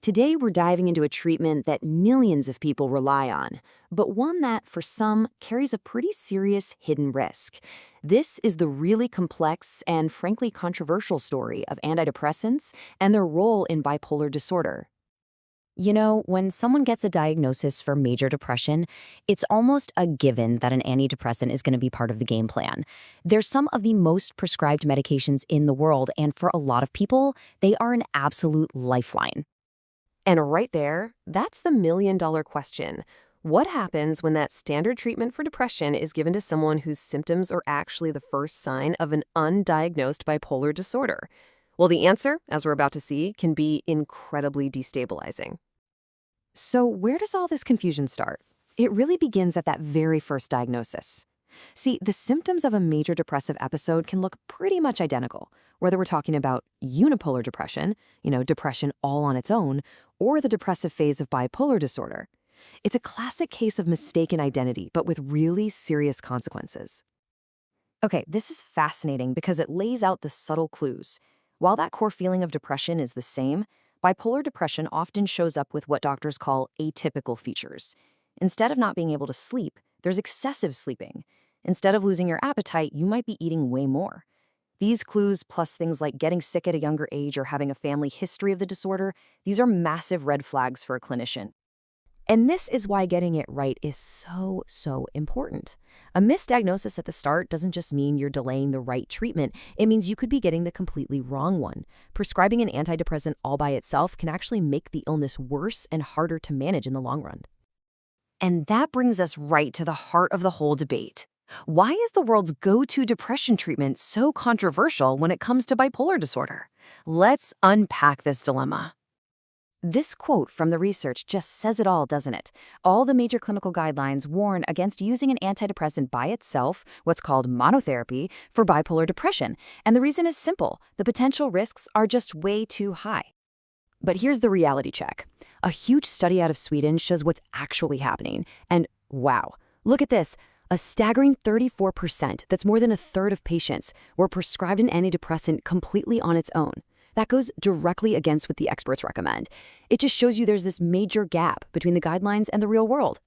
Today, we're diving into a treatment that millions of people rely on, but one that, for some, carries a pretty serious hidden risk. This is the really complex and frankly controversial story of antidepressants and their role in bipolar disorder. You know, when someone gets a diagnosis for major depression, it's almost a given that an antidepressant is going to be part of the game plan. They're some of the most prescribed medications in the world, and for a lot of people, they are an absolute lifeline. And right there, that's the million-dollar question. What happens when that standard treatment for depression is given to someone whose symptoms are actually the first sign of an undiagnosed bipolar disorder? Well, the answer, as we're about to see, can be incredibly destabilizing. So, where does all this confusion start? It really begins at that very first diagnosis. See, the symptoms of a major depressive episode can look pretty much identical, whether we're talking about unipolar depression, depression all on its own, or the depressive phase of bipolar disorder. It's a classic case of mistaken identity, but with really serious consequences. Okay, this is fascinating because it lays out the subtle clues. While that core feeling of depression is the same, bipolar depression often shows up with what doctors call atypical features. Instead of not being able to sleep, there's excessive sleeping. Instead of losing your appetite, you might be eating way more. These clues, plus things like getting sick at a younger age or having a family history of the disorder, these are massive red flags for a clinician. And this is why getting it right is so important. A misdiagnosis at the start doesn't just mean you're delaying the right treatment. It means you could be getting the completely wrong one. Prescribing an antidepressant all by itself can actually make the illness worse and harder to manage in the long run. And that brings us right to the heart of the whole debate. Why is the world's go-to depression treatment so controversial when it comes to bipolar disorder? Let's unpack this dilemma. This quote from the research just says it all, doesn't it? All the major clinical guidelines warn against using an antidepressant by itself, what's called monotherapy, for bipolar depression. And the reason is simple. The potential risks are just way too high. But here's the reality check. A huge study out of Sweden shows what's actually happening. And wow, look at this. A staggering 34%, that's more than a third of patients, were prescribed an antidepressant completely on its own. That goes directly against what the experts recommend. It just shows you there's this major gap between the guidelines and the real world.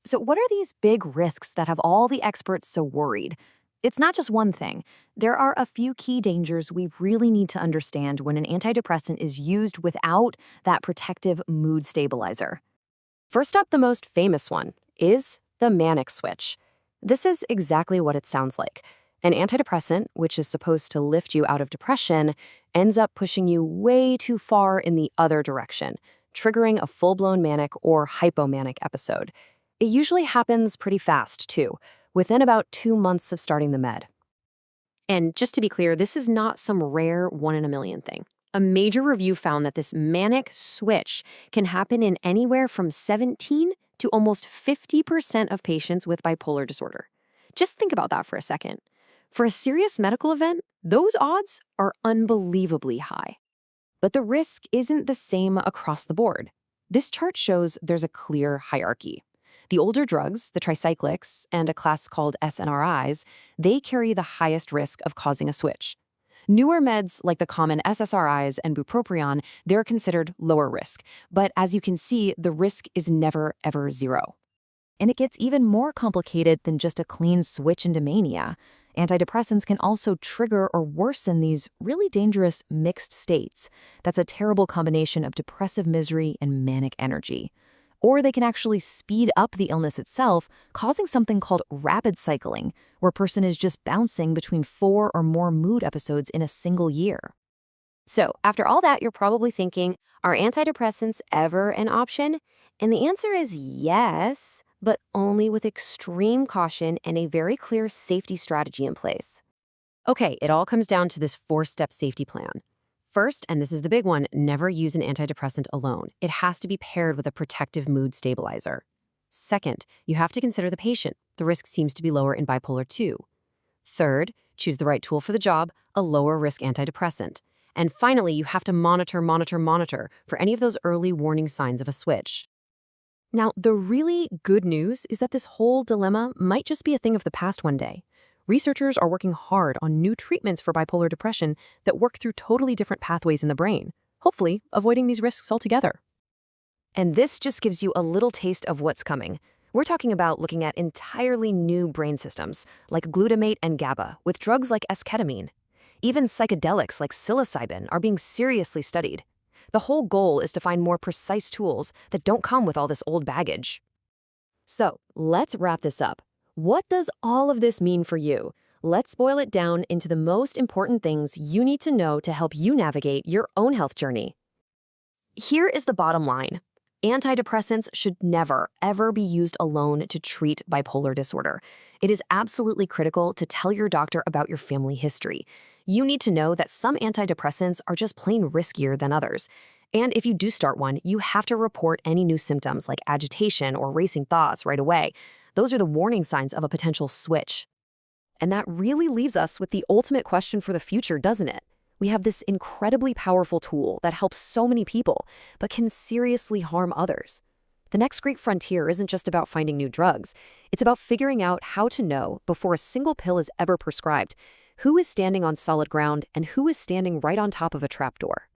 So what are these big risks that have all the experts so worried? It's not just one thing. There are a few key dangers we really need to understand when an antidepressant is used without that protective mood stabilizer. First up, the most famous one is the manic switch. This is exactly what it sounds like. An antidepressant, which is supposed to lift you out of depression, ends up pushing you way too far in the other direction, triggering a full-blown manic or hypomanic episode. It usually happens pretty fast, too, within about 2 months of starting the med. And just to be clear, this is not some rare one-in-a-million thing. A major review found that this manic switch can happen in anywhere from 17 to almost 50% of patients with bipolar disorder. Just think about that for a second. For a serious medical event, those odds are unbelievably high. But the risk isn't the same across the board. This chart shows there's a clear hierarchy. The older drugs, the tricyclics, and a class called SNRIs, they carry the highest risk of causing a switch. Newer meds like the common SSRIs and bupropion, they're considered lower risk. But as you can see, the risk is never, ever zero. And it gets even more complicated than just a clean switch into mania. Antidepressants can also trigger or worsen these really dangerous mixed states. That's a terrible combination of depressive misery and manic energy. Or they can actually speed up the illness itself, causing something called rapid cycling, where a person is just bouncing between 4 or more mood episodes in a single year. So, after all that, you're probably thinking, are antidepressants ever an option? And the answer is yes, but only with extreme caution and a very clear safety strategy in place. Okay, it all comes down to this 4-step safety plan. First, and this is the big one, never use an antidepressant alone. It has to be paired with a protective mood stabilizer. Second, you have to consider the patient. The risk seems to be lower in bipolar 2. Third, choose the right tool for the job, a lower risk antidepressant. And finally, you have to monitor for any of those early warning signs of a switch. Now, the really good news is that this whole dilemma might just be a thing of the past one day. Researchers are working hard on new treatments for bipolar depression that work through totally different pathways in the brain. hopefully avoiding these risks altogether. And this just gives you a little taste of what's coming. We're talking about looking at entirely new brain systems, like glutamate and GABA, with drugs like esketamine. Even psychedelics like psilocybin are being seriously studied. The whole goal is to find more precise tools that don't come with all this old baggage. So let's wrap this up. What does all of this mean for you? Let's boil it down into the most important things you need to know to help you navigate your own health journey. Here is the bottom line. Antidepressants should never, ever be used alone to treat bipolar disorder. It is absolutely critical to tell your doctor about your family history. You need to know that some antidepressants are just plain riskier than others. And if you do start one, you have to report any new symptoms like agitation or racing thoughts right away. Those are the warning signs of a potential switch. And that really leaves us with the ultimate question for the future, doesn't it? We have this incredibly powerful tool that helps so many people, but can seriously harm others. The next great frontier isn't just about finding new drugs. It's about figuring out how to know, before a single pill is ever prescribed, who is standing on solid ground and who is standing right on top of a trapdoor.